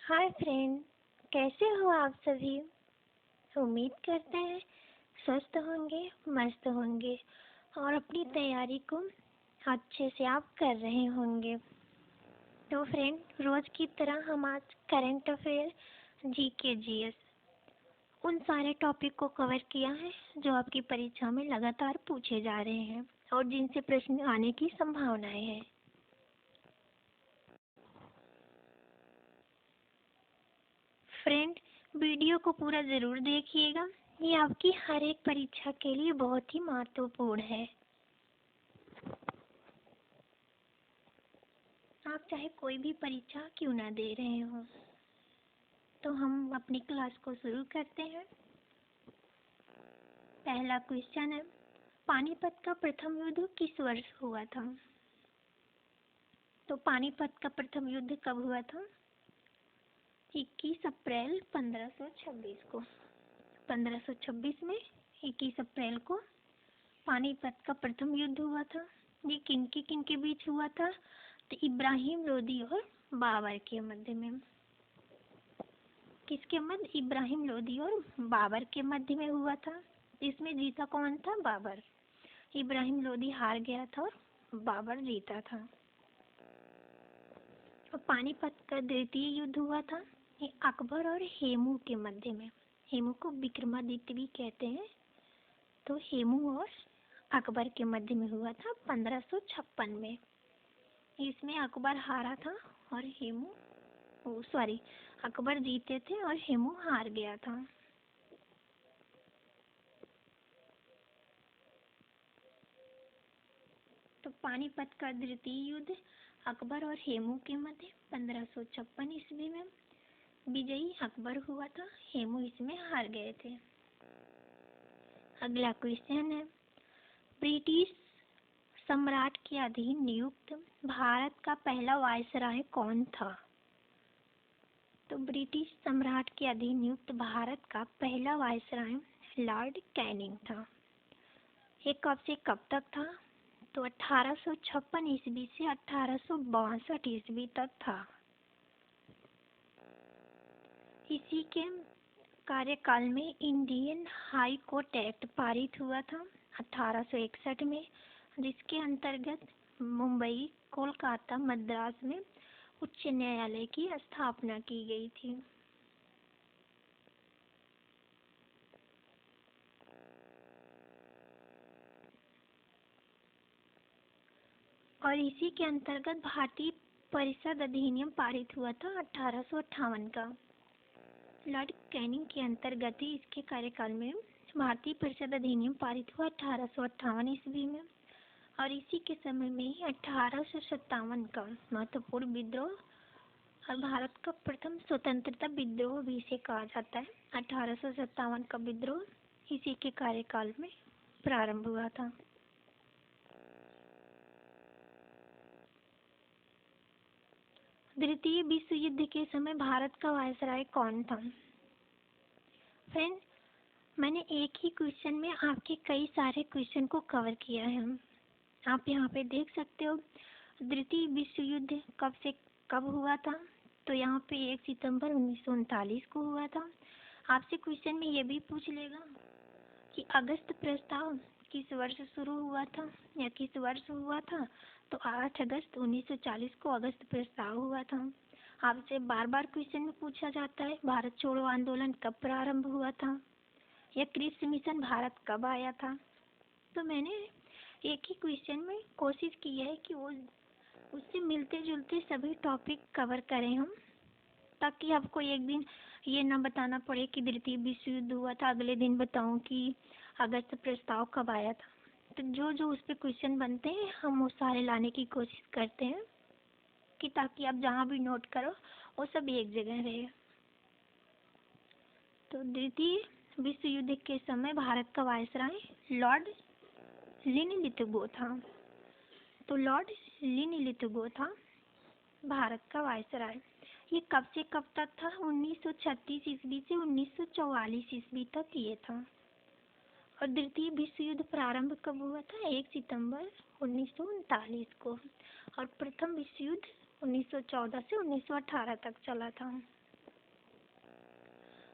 Hi friend, कैसे हो आप सभी। उम्मीद करते हैं स्वस्थ होंगे, मस्त होंगे और अपनी तैयारी को अच्छे से आप कर रहे होंगे। तो फ्रेंड, रोज की तरह हम आज करंट अफेयर, जीके, जीएस उन सारे टॉपिक को कवर किया है जो आपकी परीक्षा में लगातार पूछे जा रहे हैं और जिनसे प्रश्न आने की संभावनाएं हैं। फ्रेंड, वीडियो को पूरा ज़रूर देखिएगा। ये आपकी हर एक परीक्षा के लिए बहुत ही महत्वपूर्ण है। आप चाहे कोई भी परीक्षा क्यों ना दे रहे हो। तो हम अपनी क्लास को शुरू करते हैं। पहला क्वेश्चन है, पानीपत का प्रथम युद्ध किस वर्ष हुआ था। तो पानीपत का प्रथम युद्ध कब हुआ था? 21 अप्रैल 1526 को। 1526 में 21 अप्रैल को पानीपत का प्रथम युद्ध हुआ था। ये किन के बीच हुआ था? तो इब्राहिम लोदी और बाबर के मध्य में। किसके मध्य? इब्राहिम लोदी और बाबर के मध्य में हुआ था। इसमें जीता कौन था? बाबर। इब्राहिम लोदी हार गया था और बाबर जीता था। और पानीपत का द्वितीय युद्ध हुआ था, ये अकबर और हेमू के मध्य में। हेमू को विक्रमादित्य भी कहते हैं। तो हेमू और अकबर के मध्य में हुआ था 1556 में। इसमें अकबर हारा था और अकबर जीते थे और हेमू हार गया था। तो पानीपत का द्वितीय युद्ध अकबर और हेमू के मध्य 1556 ईस्वी में विजयी अकबर हुआ था। हेमू इसमें हार गए थे। अगला क्वेश्चन है, ब्रिटिश सम्राट के अधीन नियुक्त भारत का पहला वायसराय कौन था। तो ब्रिटिश सम्राट के अधीन नियुक्त भारत का पहला वायसराय लॉर्ड कैनिंग था। ये कब से कब तक था? तो 1856 ईस्वी से 1862 ईस्वी तक था। इसी के कार्यकाल में इंडियन हाई कोर्ट एक्ट पारित हुआ था 1861 में, जिसके अंतर्गत मुंबई, कोलकाता, मद्रास में उच्च न्यायालय की स्थापना की गई थी। और इसी के अंतर्गत भारतीय परिषद अधिनियम पारित हुआ था 1858 का। लॉर्ड कैनिंग के अंतर्गत ही इसके कार्यकाल में भारतीय परिषद अधिनियम पारित हुआ 1858 ईस्वी में। और इसी के समय में ही 1857 का महत्वपूर्ण विद्रोह और भारत का प्रथम स्वतंत्रता विद्रोह भी इसे कहा जाता है। 1857 का विद्रोह इसी के कार्यकाल में प्रारंभ हुआ था। द्वितीय विश्व युद्ध के समय भारत का वायसराय कौन था? फ्रेंड, मैंने एक ही क्वेश्चन में आपके कई सारे क्वेश्चन को कवर किया है। आप यहाँ पे देख सकते हो, द्वितीय विश्व युद्ध कब से कब हुआ था। तो यहाँ पे 1 सितंबर 1939 को हुआ था। आपसे क्वेश्चन में ये भी पूछ लेगा कि अगस्त प्रस्ताव किस वर्ष शुरू हुआ था या किस वर्ष हुआ था। तो 8 अगस्त 1940 को अगस्त प्रस्ताव हुआ था। आपसे बार बार क्वेश्चन में पूछा जाता है, भारत छोड़ो आंदोलन कब प्रारंभ हुआ था या क्रिप्स मिशन भारत कब आया था। तो मैंने एक ही क्वेश्चन में कोशिश की है कि वो उससे मिलते जुलते सभी टॉपिक कवर करें हम, ताकि आपको एक दिन ये ना बताना पड़े कि द्वितीय विश्व युद्ध हुआ था, अगले दिन बताऊं कि अगस्त प्रस्ताव कब आया था। तो जो जो उस पर क्वेश्चन बनते हैं हम वो सारे लाने की कोशिश करते हैं कि ताकि आप जहाँ भी नोट करो वो सब एक जगह रहे। तो द्वितीय विश्व युद्ध के समय भारत का वायसराय लॉर्ड लिनलिथगो था। तो लॉर्ड लिनलिथगो था भारत का वायसराय। ये कब से कब तक था? 1936 ईस्वी से 1944 ईस्वी तक ये था। और द्वितीय विश्व युद्ध प्रारंभ कब हुआ था? 1 सितंबर 1939 को। और प्रथम विश्व युद्ध 1914 से 1918 तक चला था।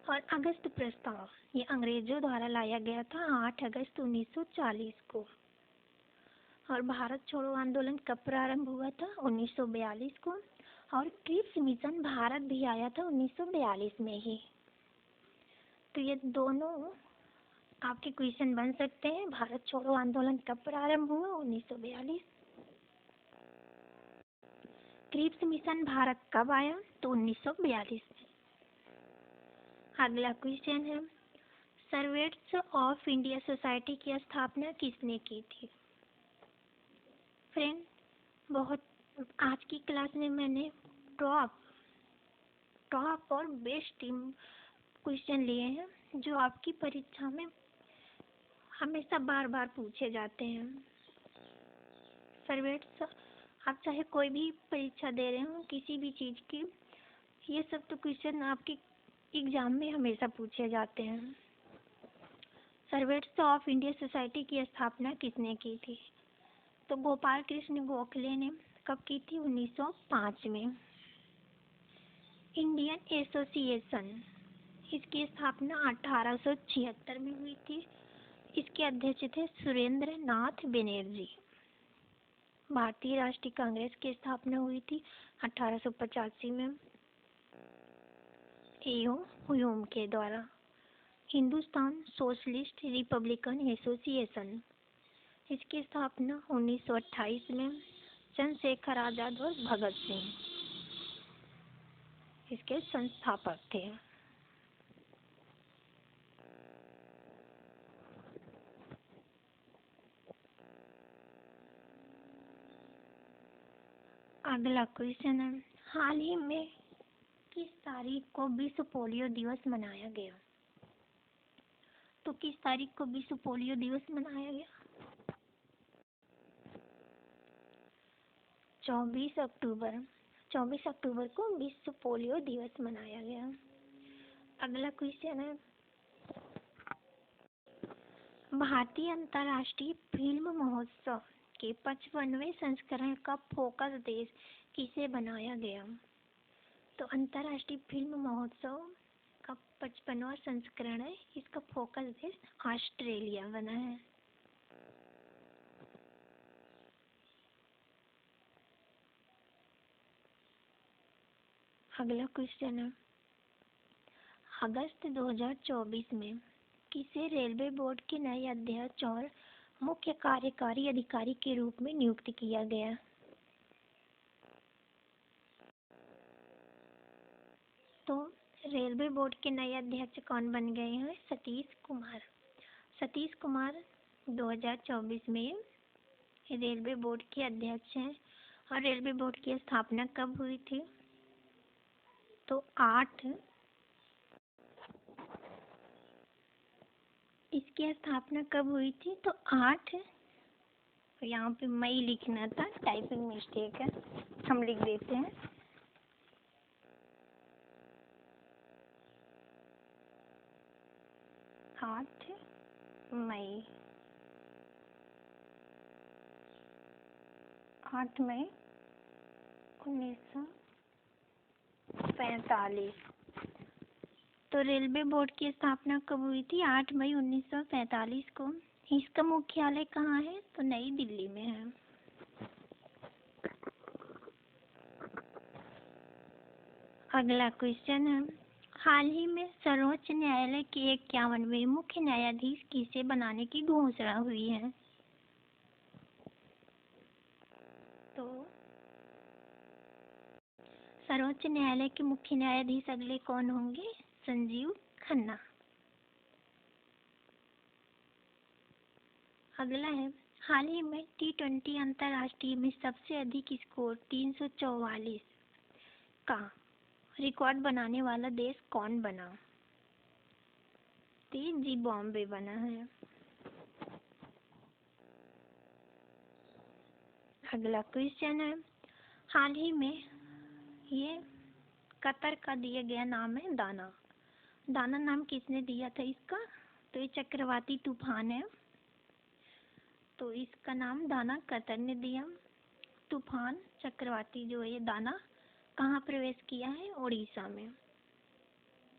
और अगस्त प्रस्ताव ये अंग्रेजों द्वारा लाया गया था 8 अगस्त 1940 को। और भारत छोड़ो आंदोलन कब प्रारंभ हुआ था? 1942 को। और क्रिप्स मिशन भारत भी आया था 1942 में ही। तो ये दोनों आपके क्वेश्चन बन सकते हैं। भारत छोड़ो आंदोलन कब प्रारंभ हुआ? 1942। क्रिप्स मिशन भारत कब आया? तो 1942 में। अगला क्वेश्चन है, सर्वेंट्स ऑफ इंडिया सोसाइटी की स्थापना किसने की थी? फ्रेंड, बहुत आज की क्लास में मैंने टॉप और बेस्ट क्वेश्चन लिए हैं जो आपकी परीक्षा में हमेशा बार बार पूछे जाते हैं। सर्वेंट्स, आप चाहे कोई भी परीक्षा दे रहे हो किसी भी चीज़ की, ये सब तो क्वेश्चन आपके एग्जाम में हमेशा पूछे जाते हैं। सर्वेंट्स ऑफ इंडिया सोसाइटी की स्थापना किसने की थी? तो गोपाल कृष्ण गोखले ने कब की थी? 1905 में। इंडियन एसोसिएशन, इसकी स्थापना 1876 में हुई थी। इसके अध्यक्ष थे सुरेंद्र नाथ बनर्जी। भारतीय राष्ट्रीय कांग्रेस की स्थापना हुई थी 1885 में एओ ह्यूम के द्वारा। हिंदुस्तान सोशलिस्ट रिपब्लिकन एसोसिएशन, इसकी स्थापना 1928 में चंद्रशेखर आजाद और भगत सिंह इसके संस्थापक थे। अगला क्वेश्चन है, हाल ही में किस तारीख को विश्व पोलियो दिवस मनाया गया? तो किस तारीख को विश्व पोलियो दिवस मनाया गया? 24 अक्टूबर। 24 अक्टूबर को विश्व पोलियो दिवस मनाया गया। अगला क्वेश्चन है, भारतीय अंतर्राष्ट्रीय फिल्म महोत्सव के 55वें संस्करण का फोकस देश किसे बनाया गया? तो अंतर्राष्ट्रीय फिल्म महोत्सव का 55वां संस्करण है, इसका फोकस देश ऑस्ट्रेलिया बना है। अगला क्वेश्चन है, अगस्त 2024 में किसे रेलवे बोर्ड के नए अध्यक्ष और मुख्य कार्यकारी अधिकारी के रूप में नियुक्त किया गया? तो रेलवे बोर्ड के नए अध्यक्ष कौन बन गए हैं? सतीश कुमार। सतीश कुमार 2024 में रेलवे बोर्ड के अध्यक्ष हैं। और रेलवे बोर्ड की स्थापना कब हुई थी? तो 8 इसकी स्थापना कब हुई थी? तो 8, यहाँ पे मई लिखना था, टाइपिंग मिस्टेक है, हम लिख देते हैं। 8 मई 8 मई 1945। तो रेलवे बोर्ड की स्थापना कब हुई थी? 8 मई 1945 को। इसका मुख्यालय कहाँ है? तो नई दिल्ली में है। अगला क्वेश्चन है, हाल ही में सर्वोच्च न्यायालय के 51वें मुख्य न्यायाधीश किसे बनाने की घोषणा हुई है? तो सर्वोच्च न्यायालय के मुख्य न्यायाधीश अगले कौन होंगे? संजीव खन्ना। अगला है, हाल ही में T20 अंतर्राष्ट्रीय में सबसे अधिक स्कोर 344 का रिकॉर्ड बनाने वाला देश कौन बना? तो जिम्बाब्वे बना है। अगला क्वेश्चन है, हाल ही में ये कतर का दिया गया नाम है दाना। दाना नाम किसने दिया था इसका? तो ये चक्रवाती तूफान है, तो इसका नाम दाना कतर ने दिया। तूफान चक्रवाती जो है ये दाना कहाँ प्रवेश किया है? उड़ीसा में।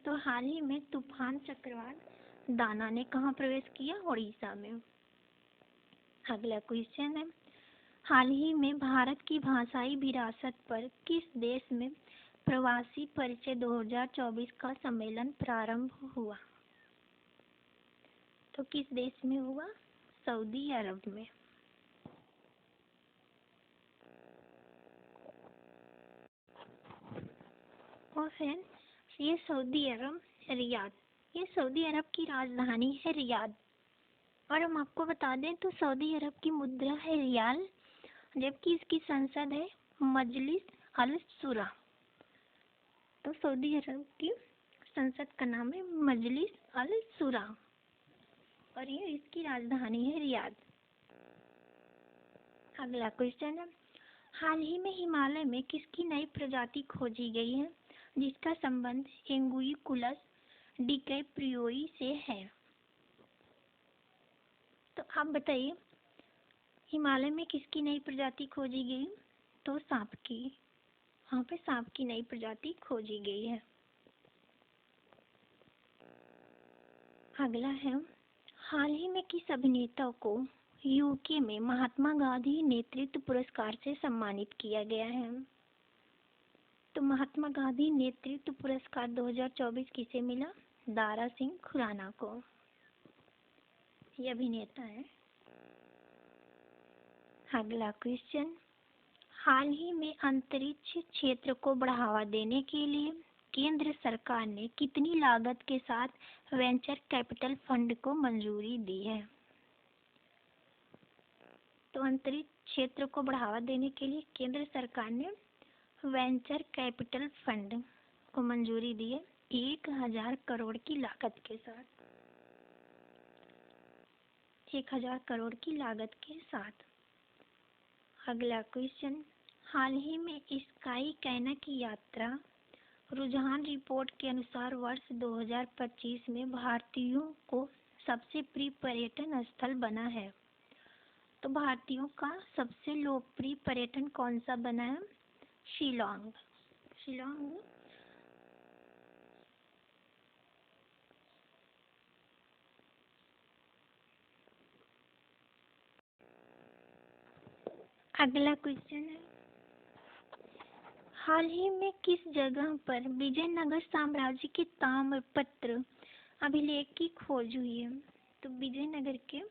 तो हाल ही में तूफान चक्रवात दाना ने कहाँ प्रवेश किया? उड़ीसा में। अगला क्वेश्चन है, हाल ही में भारत की भाषाई विरासत पर किस देश में प्रवासी परिचय 2024 का सम्मेलन प्रारंभ हुआ? तो किस देश में हुआ? सऊदी अरब में। और फिर ये सऊदी अरब रियाद, ये सऊदी अरब की राजधानी है रियाद। और हम आपको बता दें तो सऊदी अरब की मुद्रा है रियाल, जबकि इसकी संसद है मजलिस अल शुरा। तो सऊदी अरब की संसद का नाम है मजलिस अल शुरा और ये इसकी राजधानी है रियाद। अगला क्वेश्चन है, हाल ही में हिमालय में किसकी नई प्रजाति खोजी गई है जिसका संबंध एंगुइकुलस डिकैप्रियोई से है? तो आप बताइए, हिमालय में किसकी नई प्रजाति खोजी गई? तो सांप की, वहाँ पे सांप की नई प्रजाति खोजी गई है। अगला है, हाल ही में किस अभिनेता को यूके में महात्मा गांधी नेतृत्व पुरस्कार से सम्मानित किया गया है? तो महात्मा गांधी नेतृत्व पुरस्कार 2024 किसे मिला? दारा सिंह खुराना को। ये अभिनेता है। अगला क्वेश्चन, हाल ही में अंतरिक्ष क्षेत्र को बढ़ावा देने के लिए केंद्र सरकार ने कितनी लागत के साथ वेंचर कैपिटल फंड को मंजूरी दी है? तो अंतरिक्ष क्षेत्र को बढ़ावा देने के लिए केंद्र सरकार ने वेंचर कैपिटल फंड को मंजूरी दी है 1000 करोड़ की लागत के साथ। 1000 करोड़ की लागत के साथ। अगला क्वेश्चन, हाल ही में स्काई कैना की यात्रा रुझान रिपोर्ट के अनुसार वर्ष 2025 में भारतीयों को सबसे प्रिय पर्यटन स्थल बना है। तो भारतीयों का सबसे लोकप्रिय पर्यटन कौन सा बना है? शिलोंग। शिलोंग। अगला क्वेश्चन है, हाल ही में किस जगह पर विजयनगर साम्राज्य के ताम्रपत्र अभिलेख की खोज हुई है? तो विजयनगर के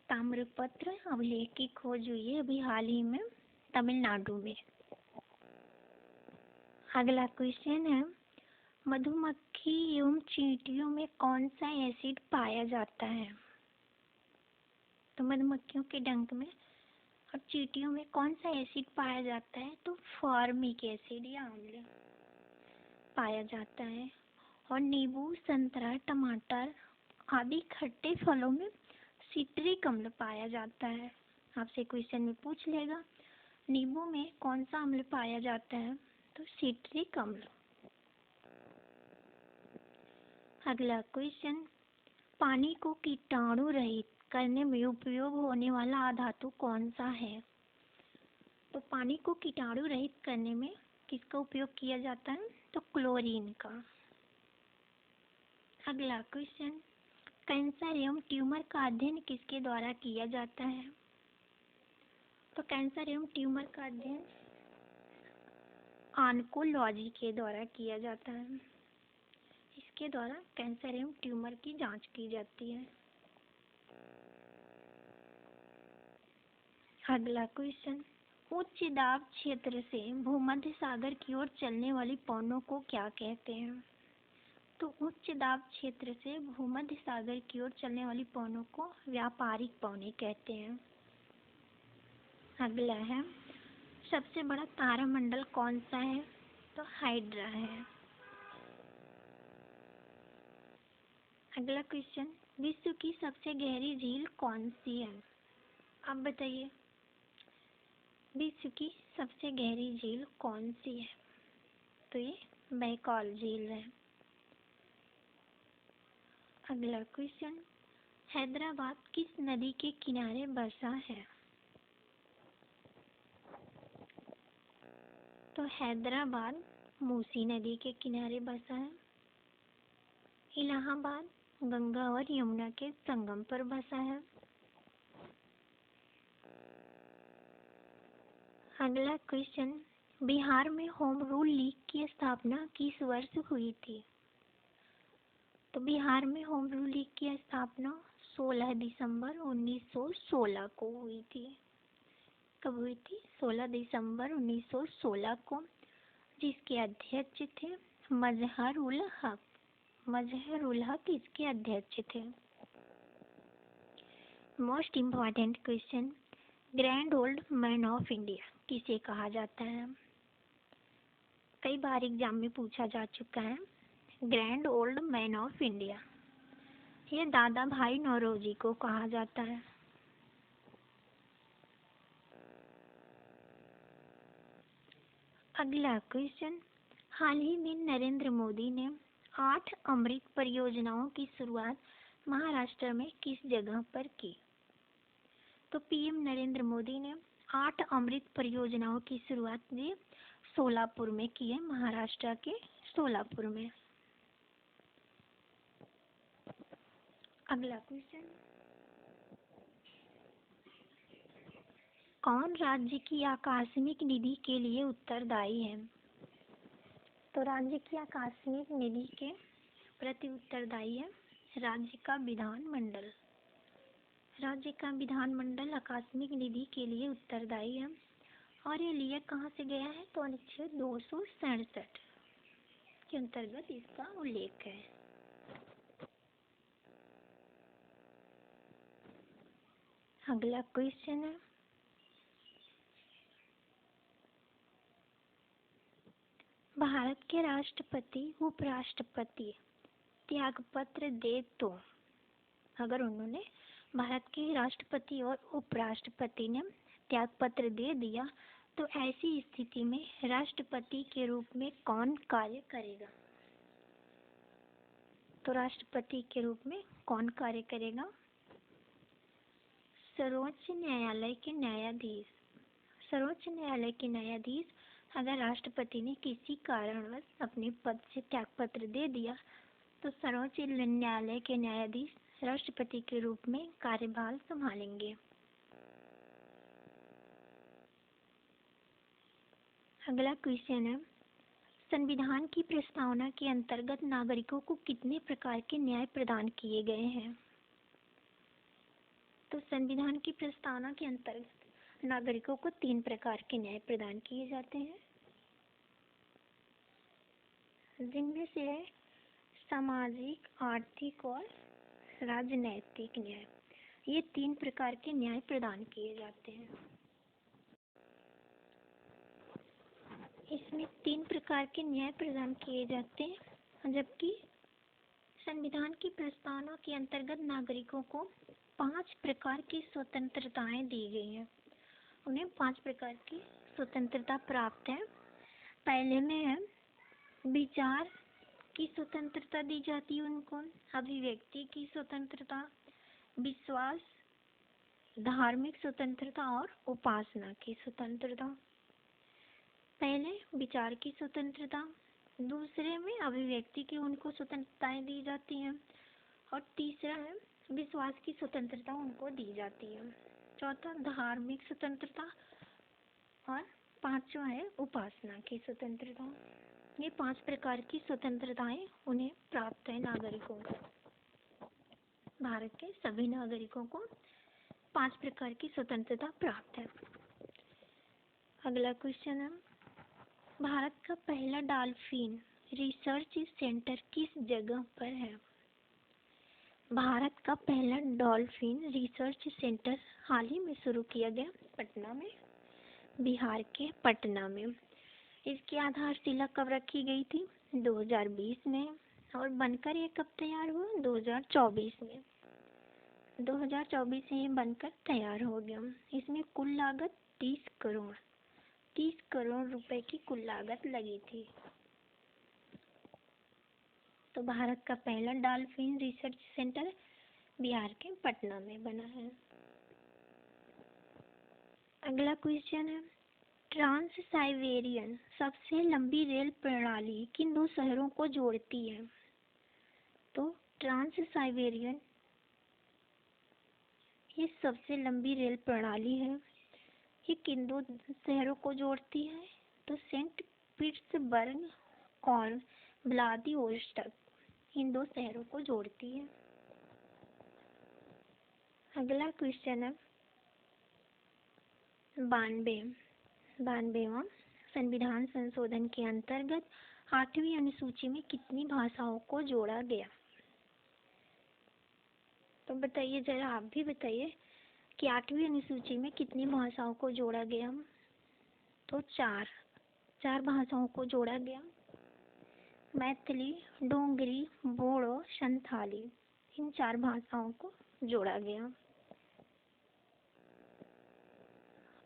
ताम्रपत्र अभिलेख की खोज हुई है अभी हाल ही में तमिलनाडु में। अगला क्वेश्चन है, मधुमक्खी एवं चींटियों में कौन सा एसिड पाया जाता है? तो मधुमक्खियों के डंक में और चींटियों में कौन सा एसिड पाया जाता है? तो फॉर्मिक एसिड या अम्ल पाया जाता है। और नींबू, संतरा, टमाटर आदि खट्टे फलों में सिट्रिक अम्ल पाया जाता है। आपसे क्वेश्चन में पूछ लेगा, नींबू में कौन सा अम्ल पाया जाता है? तो सिट्रिक अम्ल। अगला क्वेश्चन, पानी को कीटाणु रहित करने में उपयोग होने वाला धातु कौन सा है? तो पानी को कीटाणु रहित करने में किसका उपयोग किया जाता है? तो क्लोरीन का। अगला क्वेश्चन, कैंसर एवं ट्यूमर का अध्ययन किसके द्वारा किया जाता है? तो कैंसर एवं ट्यूमर का अध्ययन ऑन्कोलॉजी के द्वारा किया जाता है। इसके द्वारा कैंसर एवं ट्यूमर की जांच की जाती है। अगला क्वेश्चन, उच्च दाब क्षेत्र से भूमध्य सागर की ओर चलने वाली पवनों को क्या कहते हैं? तो उच्च दाब क्षेत्र से भूमध्य सागर की ओर चलने वाली पवनों को व्यापारिक पवनें कहते हैं। अगला है, सबसे बड़ा तारामंडल कौन सा है? तो हाइड्रा है। अगला क्वेश्चन, विश्व की सबसे गहरी झील कौन सी है? आप बताइए, विश्व की सबसे गहरी झील कौन सी है? तो ये बैकॉल झील है। अगला क्वेश्चन, हैदराबाद किस नदी के किनारे बसा है? तो हैदराबाद मूसी नदी के किनारे बसा है। इलाहाबाद गंगा और यमुना के संगम पर बसा है। अगला क्वेश्चन, बिहार में होम रूल लीग की स्थापना किस वर्ष हुई थी? तो बिहार में होम रूल लीग की स्थापना 16 दिसंबर 1916 को हुई थी। कब हुई थी? 16 दिसंबर 1916 को, जिसके अध्यक्ष थे मजहर उल हक। मजहर उल हक इसके अध्यक्ष थे। Most important question, grand old man of India किसे कहा जाता है? कई बार एग्जाम में पूछा जा चुका है। Grand old man of India, ये दादा भाई नौरोजी को कहा जाता है। अगला क्वेश्चन, हाल ही में नरेंद्र मोदी ने 8 अमृत परियोजनाओं की शुरुआत महाराष्ट्र में किस जगह पर की? तो पीएम नरेंद्र मोदी ने 8 अमृत परियोजनाओं की शुरुआत भी सोलापुर में की है, महाराष्ट्र के सोलापुर में। अगला क्वेश्चन, कौन राज्य की आकस्मिक निधि के लिए उत्तरदायी है? तो राज्य की आकस्मिक निधि के प्रति उत्तरदायी है राज्य का विधानमंडल। राज्य का विधानमंडल आकस्मिक निधि के लिए उत्तरदायी है। और ये लिया कहाँ से गया है? तो अनुच्छेद 267 के अंतर्गत इसका उल्लेख है। अगला क्वेश्चन है, भारत के राष्ट्रपति उपराष्ट्रपति त्यागपत्र दे तो, अगर उन्होंने भारत के राष्ट्रपति और उपराष्ट्रपति ने त्यागपत्र दे दिया तो ऐसी स्थिति में राष्ट्रपति के रूप में कौन कार्य करेगा? तो राष्ट्रपति के रूप में कौन कार्य करेगा? सर्वोच्च न्यायालय के न्यायाधीश। सर्वोच्च न्यायालय के न्यायाधीश अगर राष्ट्रपति ने किसी कारणवश अपने पद से त्यागपत्र दे दिया तो सर्वोच्च न्यायालय के न्यायाधीश राष्ट्रपति के रूप में कार्यभार संभालेंगे। अगला क्वेश्चन है, संविधान की प्रस्तावना के अंतर्गत नागरिकों को कितने प्रकार के न्याय प्रदान किए गए हैं? तो संविधान की प्रस्तावना के अंतर्गत नागरिकों को 3 प्रकार के न्याय प्रदान किए जाते हैं, जिनमें से है सामाजिक, आर्थिक और राजनैतिक न्याय। ये 3 प्रकार के न्याय प्रदान किए जाते हैं। इसमें 3 प्रकार के न्याय प्रदान किए जाते हैं, जबकि संविधान की प्रस्तावना के अंतर्गत नागरिकों को 5 प्रकार की स्वतंत्रताएं दी गई हैं। उन्हें 5 प्रकार की स्वतंत्रता प्राप्त है। पहले में है विचार की स्वतंत्रता दी जाती है उनको, अभिव्यक्ति की स्वतंत्रता, विश्वास, धार्मिक स्वतंत्रता और उपासना की स्वतंत्रता। पहले विचार की स्वतंत्रता, दूसरे में अभिव्यक्ति की उनको स्वतंत्रताएं दी जाती हैं और तीसरा है विश्वास की स्वतंत्रता उनको दी जाती है। चौथा धार्मिक स्वतंत्रता और पांचवा है उपासना की स्वतंत्रता। ये 5 प्रकार की स्वतंत्रताएं उन्हें प्राप्त है नागरिकों को। भारत के सभी नागरिकों को 5 प्रकार की स्वतंत्रता प्राप्त है। अगला क्वेश्चन है, भारत का पहला डॉल्फिन रिसर्च सेंटर किस जगह पर है? भारत का पहला डॉल्फिन रिसर्च सेंटर हाल ही में शुरू किया गया पटना में, बिहार के पटना में। इसकी आधारशिला कब रखी गई थी? 2020 में। और बनकर ये कब तैयार हुआ? 2024 में। 2024 में ये बनकर तैयार हो गया। इसमें कुल लागत 30 करोड़ रुपए की कुल लागत लगी थी। तो भारत का पहला डॉल्फिन रिसर्च सेंटर बिहार के पटना में बना है। अगला क्वेश्चन है, ट्रांस साइबेरियन सबसे लंबी रेल प्रणाली किन 2 शहरों को जोड़ती है? तो ट्रांस साइबेरियन ये सबसे लंबी रेल प्रणाली है। ये किन दो शहरों को जोड़ती है? तो सेंट पीटर्सबर्ग और व्लादिवोस्टॉक इन दो शहरों को जोड़ती है। अगला क्वेश्चन है 92वां संविधान संशोधन के अंतर्गत 8वीं अनुसूची में कितनी भाषाओं को जोड़ा गया? तो बताइए, जरा आप भी बताइए कि 8वीं अनुसूची में कितनी भाषाओं को जोड़ा गया? तो चार भाषाओं को जोड़ा गया। मैथिली, डोगरी, बोडो, संथाली, इन 4 भाषाओं को जोड़ा गया।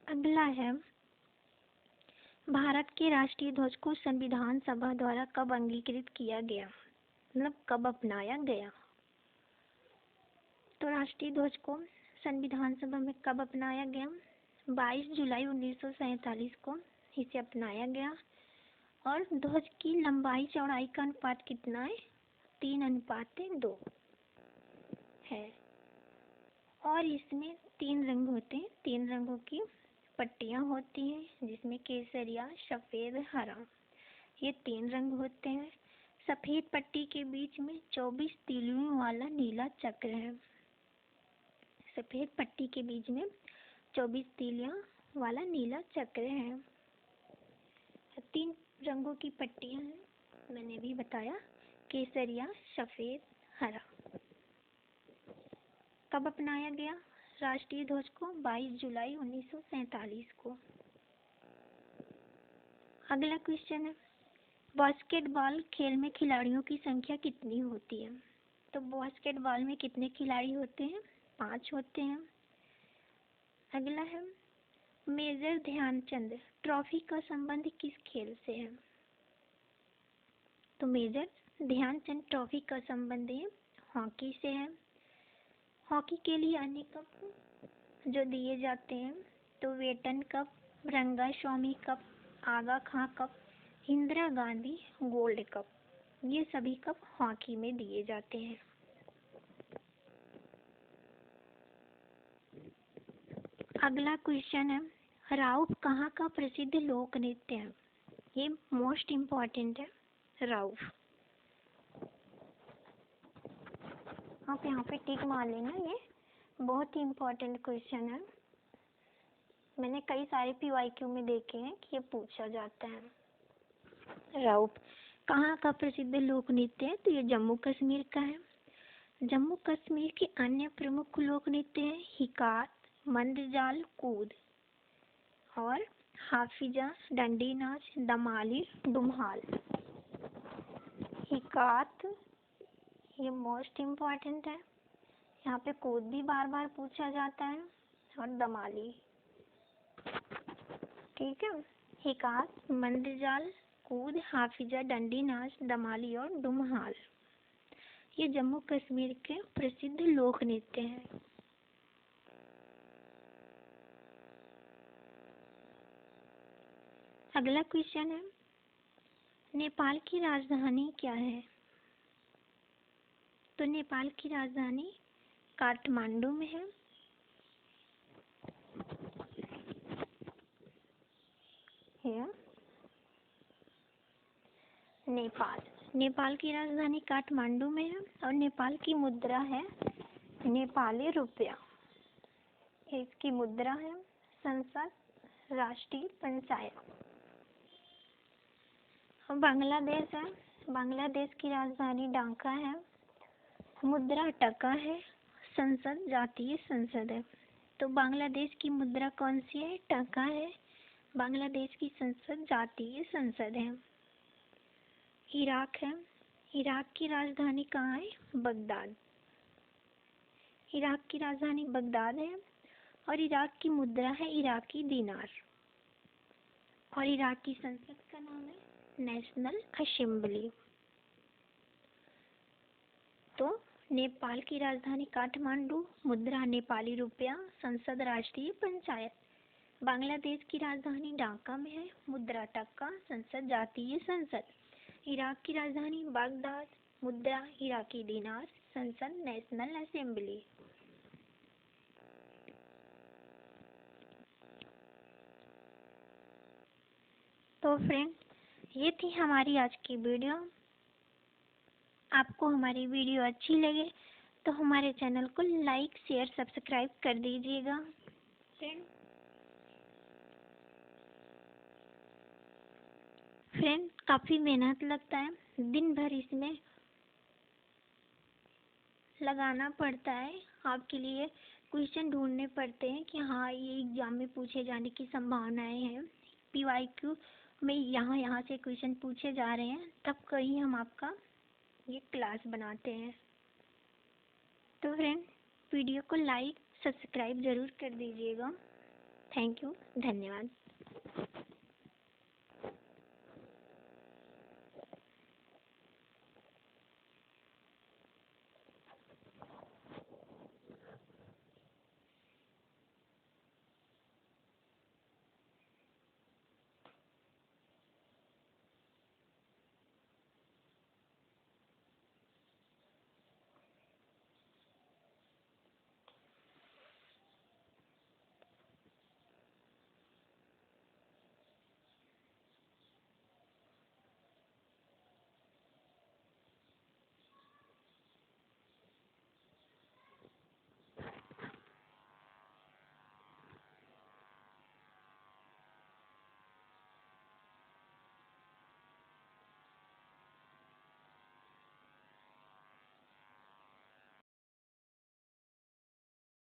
अगला है भारत के राष्ट्रीय ध्वज को संविधान सभा द्वारा कब अंगीकृत किया गया, मतलब कब अपनाया गया? तो राष्ट्रीय ध्वज को संविधान सभा में कब अपनाया गया? 22 जुलाई 1947 को इसे अपनाया गया। और ध्वज की लंबाई चौड़ाई का अनुपात कितना है? 3:2 है। और इसमें 3 रंग होते हैं, 3 रंगों की पट्टियां होती हैं जिसमें केसरिया, सफेद, हरा, ये 3 रंग होते हैं। सफेद पट्टी के बीच में 24 तीलियों वाला नीला चक्र है। सफेद पट्टी के बीच में 24 तीलियां वाला नीला चक्र है। 3 रंगों की पट्टियां हैं, मैंने भी बताया, केसरिया, सफेद, हरा। कब अपनाया गया राष्ट्रीय ध्वज को? 22 जुलाई 1947 को। अगला क्वेश्चन है बास्केटबॉल खेल में खिलाड़ियों की संख्या कितनी होती है? तो बास्केटबॉल में कितने खिलाड़ी होते हैं? 5 होते हैं। अगला है मेजर ध्यानचंद ट्रॉफी का संबंध किस खेल से है? तो मेजर ध्यानचंद ट्रॉफी का संबंध हॉकी से है। हॉकी के लिए अन्य कप जो दिए जाते हैं तो Beighton cup, Rangaswamy cup, Aga Khan cup, Indira Gandhi gold cup, ये सभी कप हॉकी में दिए जाते हैं। अगला क्वेश्चन है राउफ कहाँ का प्रसिद्ध लोक नृत्य है? ये मोस्ट इम्पॉर्टेंट है राउफ। आप यहाँ पे टिक मार लेना, ये बहुत ही इम्पोर्टेंट क्वेश्चन है। मैंने कई सारे PYQ में देखे हैं कि ये पूछा जाता है। राउफ कहाँ का प्रसिद्ध लोक नृत्य है? तो ये जम्मू कश्मीर का है। जम्मू कश्मीर के अन्य प्रमुख लोक नृत्य हैं हिकात, मंदजाल, कूद और हाफिजा, डंडी नाच, दमाली, दुम्हाल। हिकात ये मोस्ट इम्पॉर्टेंट है, यहाँ पे कूद भी बार बार पूछा जाता है, और दमाली। ठीक है, हिकात, मंदजाल, कूद, हाफिजा, डंडी नाच, दमाली और दुम्हाल, ये जम्मू कश्मीर के प्रसिद्ध लोक नृत्य हैं। अगला क्वेश्चन है नेपाल की राजधानी क्या है? तो नेपाल की राजधानी काठमांडू में है। नेपाल की राजधानी काठमांडू में है और नेपाल की मुद्रा है नेपाली रुपया। इसकी मुद्रा है संसद, राष्ट्रीय पंचायत। बांग्लादेश है, बांग्लादेश की राजधानी ढाका है, मुद्रा टका है, संसद जातीय संसद है। तो बांग्लादेश की मुद्रा कौन सी है? टका है। बांग्लादेश की संसद जातीय संसद है। इराक है, इराक की राजधानी कहाँ है? बगदाद। इराक की राजधानी बगदाद है और इराक की मुद्रा है इराकी दिनार। और इराक की संसद का नाम है नेशनल असेंबली। तो नेपाल की राजधानी काठमांडू, मुद्रा नेपाली रुपया, संसद राष्ट्रीय पंचायत। बांग्लादेश की राजधानी ढाका में है, मुद्रा टका, संसद जातीय संसद। इराक की राजधानी बगदाद, मुद्रा इराकी दिनार, संसद नेशनल असेंबली। तो फ्रेंड, ये थी हमारी आज की वीडियो। आपको हमारी वीडियो अच्छी लगे तो हमारे चैनल को लाइक शेयर सब्सक्राइब कर दीजिएगा। फ्रेंड, काफ़ी मेहनत लगता है, दिन भर इसमें लगाना पड़ता है। आपके लिए क्वेश्चन ढूंढने पड़ते हैं कि हाँ ये एग्ज़ाम में पूछे जाने की संभावनाएं हैं, PYQ में यहाँ से क्वेश्चन पूछे जा रहे हैं, तब कहीं हम आपका ये क्लास बनाते हैं। तो फ्रेंड, वीडियो को लाइक सब्सक्राइब ज़रूर कर दीजिएगा। थैंक यू, धन्यवाद।